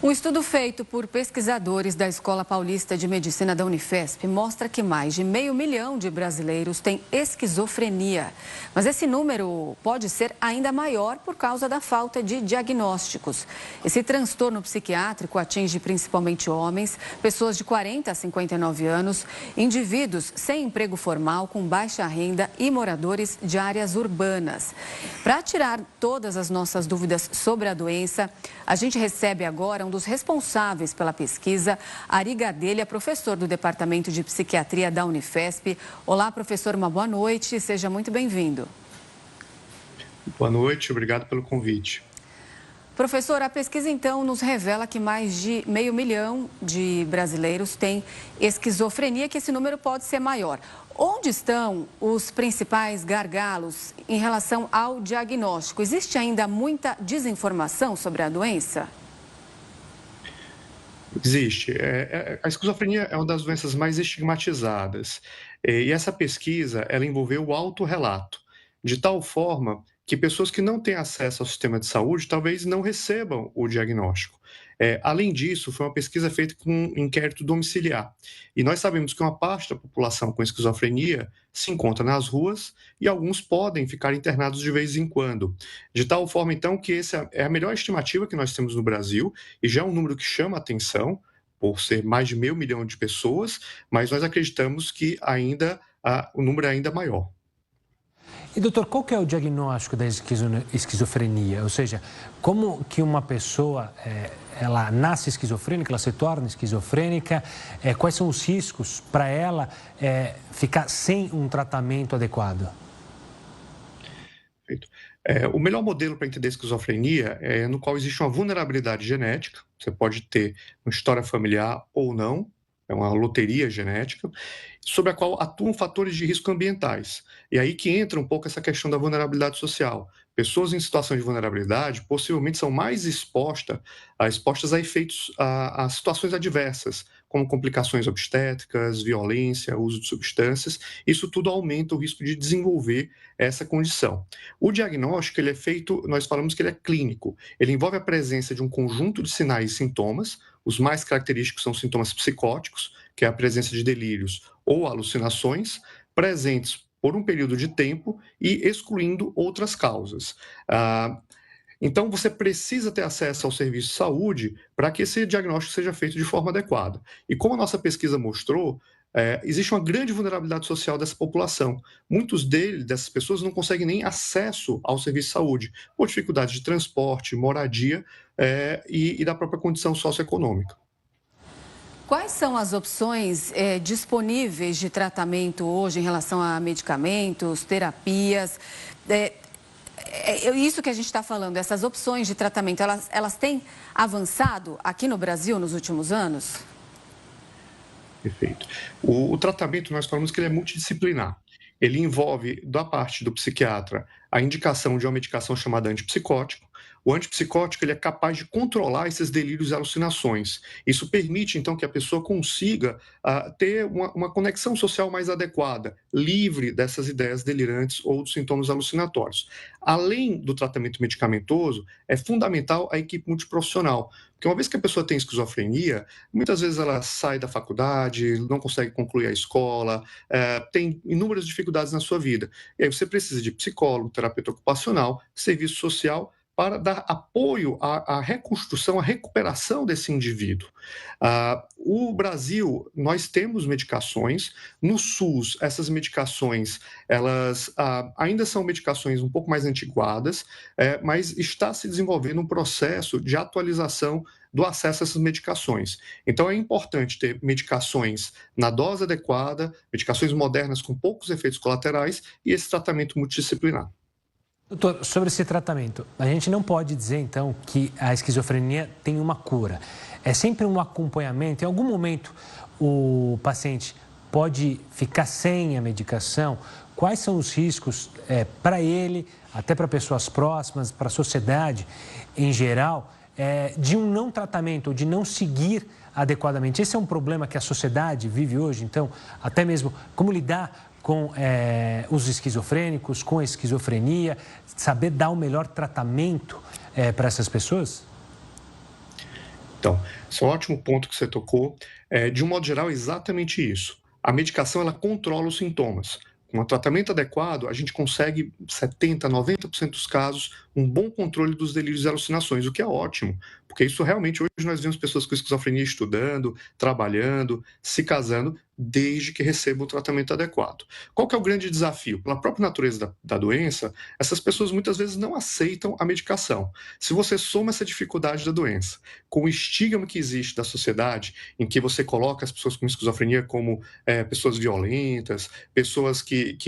Um estudo feito por pesquisadores da Escola Paulista de Medicina da Unifesp mostra que mais de 500 mil de brasileiros têm esquizofrenia. Mas esse número pode ser ainda maior por causa da falta de diagnósticos. Esse transtorno psiquiátrico atinge principalmente homens, pessoas de 40 a 59 anos, indivíduos sem emprego formal, com baixa renda e moradores de áreas urbanas. Para tirar todas as nossas dúvidas sobre a doença, a gente recebe agora um dos responsáveis pela pesquisa, Ari Gadelha, professor do Departamento de Psiquiatria da Unifesp. Olá, professor, uma boa noite, seja muito bem-vindo. Boa noite, obrigado pelo convite. Professor, a pesquisa então nos revela que mais de 500 mil de brasileiros têm esquizofrenia, que esse número pode ser maior. Onde estão os principais gargalos em relação ao diagnóstico? Existe ainda muita desinformação sobre a doença? Existe. A esquizofrenia é uma das doenças mais estigmatizadas. E essa pesquisa, ela envolveu o autorrelato, de tal forma que pessoas que não têm acesso ao sistema de saúde talvez não recebam o diagnóstico. Além disso, foi uma pesquisa feita com um inquérito domiciliar. E nós sabemos que uma parte da população com esquizofrenia se encontra nas ruas e alguns podem ficar internados de vez em quando. De tal forma, então, que essa é a melhor estimativa que nós temos no Brasil e já é um número que chama a atenção, por ser mais de 500 mil de pessoas, mas nós acreditamos que o número é ainda maior. E, doutor, qual que é o diagnóstico da esquizofrenia? Ou seja, como que uma pessoa, ela nasce esquizofrênica, ela se torna esquizofrênica, quais são os riscos para ela ficar sem um tratamento adequado? Perfeito. O melhor modelo para entender a esquizofrenia é no qual existe uma vulnerabilidade genética, você pode ter uma história familiar ou não, é uma loteria genética, sobre a qual atuam fatores de risco ambientais. E aí que entra um pouco essa questão da vulnerabilidade social. Pessoas em situação de vulnerabilidade possivelmente são mais expostas a efeitos, a situações adversas, como complicações obstétricas, violência, uso de substâncias. Isso tudo aumenta o risco de desenvolver essa condição. O diagnóstico, ele é feito, nós falamos que ele é clínico. Ele envolve a presença de um conjunto de sinais e sintomas. Os mais característicos são sintomas psicóticos, que é a presença de delírios ou alucinações, presentes por um período de tempo e excluindo outras causas. Então, você precisa ter acesso ao serviço de saúde para que esse diagnóstico seja feito de forma adequada. E como a nossa pesquisa mostrou, existe uma grande vulnerabilidade social dessa população. Muitos dessas pessoas não conseguem nem acesso ao serviço de saúde, por dificuldade de transporte, moradia e da própria condição socioeconômica. Quais são as opções disponíveis de tratamento hoje em relação a medicamentos, terapias? Isso que a gente está falando, essas opções de tratamento, elas têm avançado aqui no Brasil nos últimos anos? Perfeito. O tratamento, nós falamos que ele é multidisciplinar. Ele envolve, da parte do psiquiatra, a indicação de uma medicação chamada antipsicótico. O antipsicótico ele é capaz de controlar esses delírios e alucinações. Isso permite, então, que a pessoa consiga ter uma conexão social mais adequada, livre dessas ideias delirantes ou dos sintomas alucinatórios. Além do tratamento medicamentoso, é fundamental a equipe multiprofissional, porque uma vez que a pessoa tem esquizofrenia, muitas vezes ela sai da faculdade, não consegue concluir a escola, tem inúmeras dificuldades na sua vida. E aí você precisa de psicólogo, terapeuta ocupacional, serviço social, para dar apoio à reconstrução, à recuperação desse indivíduo. O Brasil, nós temos medicações. No SUS, essas medicações, elas ainda são medicações um pouco mais antiquadas, mas está se desenvolvendo um processo de atualização do acesso a essas medicações. Então, é importante ter medicações na dose adequada, medicações modernas com poucos efeitos colaterais e esse tratamento multidisciplinar. Doutor, sobre esse tratamento, a gente não pode dizer, então, que a esquizofrenia tem uma cura. É sempre um acompanhamento. Em algum momento, o paciente pode ficar sem a medicação. Quais são os riscos para ele, até para pessoas próximas, para a sociedade em geral, de um não tratamento ou de não seguir adequadamente? Esse é um problema que a sociedade vive hoje, então, até mesmo como lidar com os esquizofrênicos, com a esquizofrenia, saber dar o melhor tratamento para essas pessoas? Então, esse é um ótimo ponto que você tocou. De um modo geral, é exatamente isso. A medicação, ela controla os sintomas. Com um tratamento adequado, a gente consegue 70%, 90% dos casos, um bom controle dos delírios e alucinações, o que é ótimo, porque isso realmente, hoje nós vemos pessoas com esquizofrenia estudando, trabalhando, se casando, desde que recebam o tratamento adequado. Qual que é o grande desafio? Pela própria natureza da doença, essas pessoas muitas vezes não aceitam a medicação. Se você soma essa dificuldade da doença com o estigma que existe da sociedade, em que você coloca as pessoas com esquizofrenia como pessoas violentas, pessoas que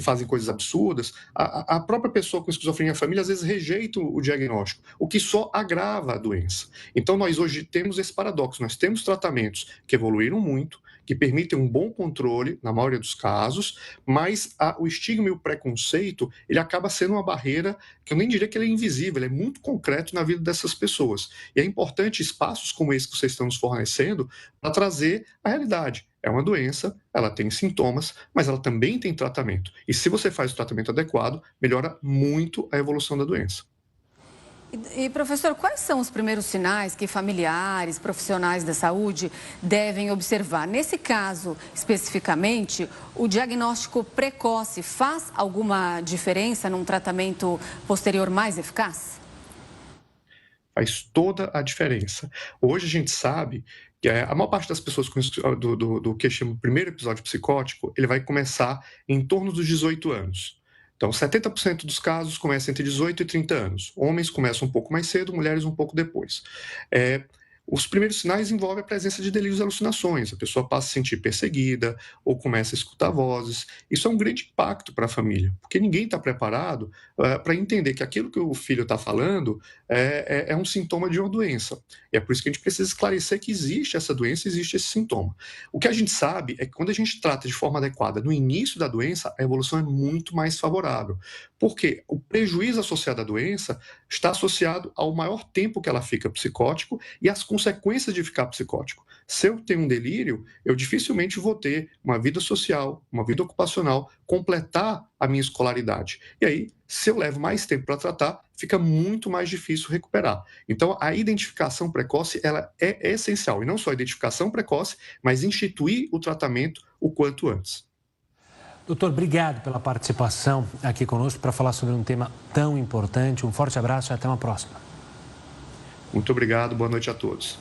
fazem coisas absurdas, a própria pessoa com esquizofrenia, a família, às vezes rejeita o diagnóstico, o que só agrava a doença. Então, nós hoje temos esse paradoxo, nós temos tratamentos que evoluíram muito, que permitem um bom controle, na maioria dos casos, mas o estigma e o preconceito, ele acaba sendo uma barreira que eu nem diria que ele é invisível, ele é muito concreto na vida dessas pessoas. E é importante espaços como esse que vocês estão nos fornecendo para trazer a realidade. É uma doença, ela tem sintomas, mas ela também tem tratamento. E se você faz o tratamento adequado, melhora muito a evolução da doença. E, professor, quais são os primeiros sinais que familiares, profissionais da saúde devem observar? Nesse caso, especificamente, o diagnóstico precoce faz alguma diferença num tratamento posterior mais eficaz? Faz toda a diferença. Hoje a gente sabe que a maior parte das pessoas do que chama o primeiro episódio psicótico, ele vai começar em torno dos 18 anos. Então, 70% dos casos começam entre 18 e 30 anos. Homens começam um pouco mais cedo, mulheres um pouco depois. Os primeiros sinais envolvem a presença de delírios e alucinações. A pessoa passa a se sentir perseguida ou começa a escutar vozes. Isso é um grande impacto para a família, porque ninguém está preparado para entender que aquilo que o filho está falando é um sintoma de uma doença. E é por isso que a gente precisa esclarecer que existe essa doença, existe esse sintoma. O que a gente sabe é que quando a gente trata de forma adequada no início da doença, a evolução é muito mais favorável. Porque o prejuízo associado à doença está associado ao maior tempo que ela fica psicótico e às consequências de ficar psicótico. Se eu tenho um delírio, eu dificilmente vou ter uma vida social, uma vida ocupacional, completar a minha escolaridade. E aí, se eu levo mais tempo para tratar, fica muito mais difícil recuperar. Então, a identificação precoce, ela é essencial. E não só a identificação precoce, mas instituir o tratamento o quanto antes. Doutor, obrigado pela participação aqui conosco para falar sobre um tema tão importante. Um forte abraço e até uma próxima. Muito obrigado, boa noite a todos.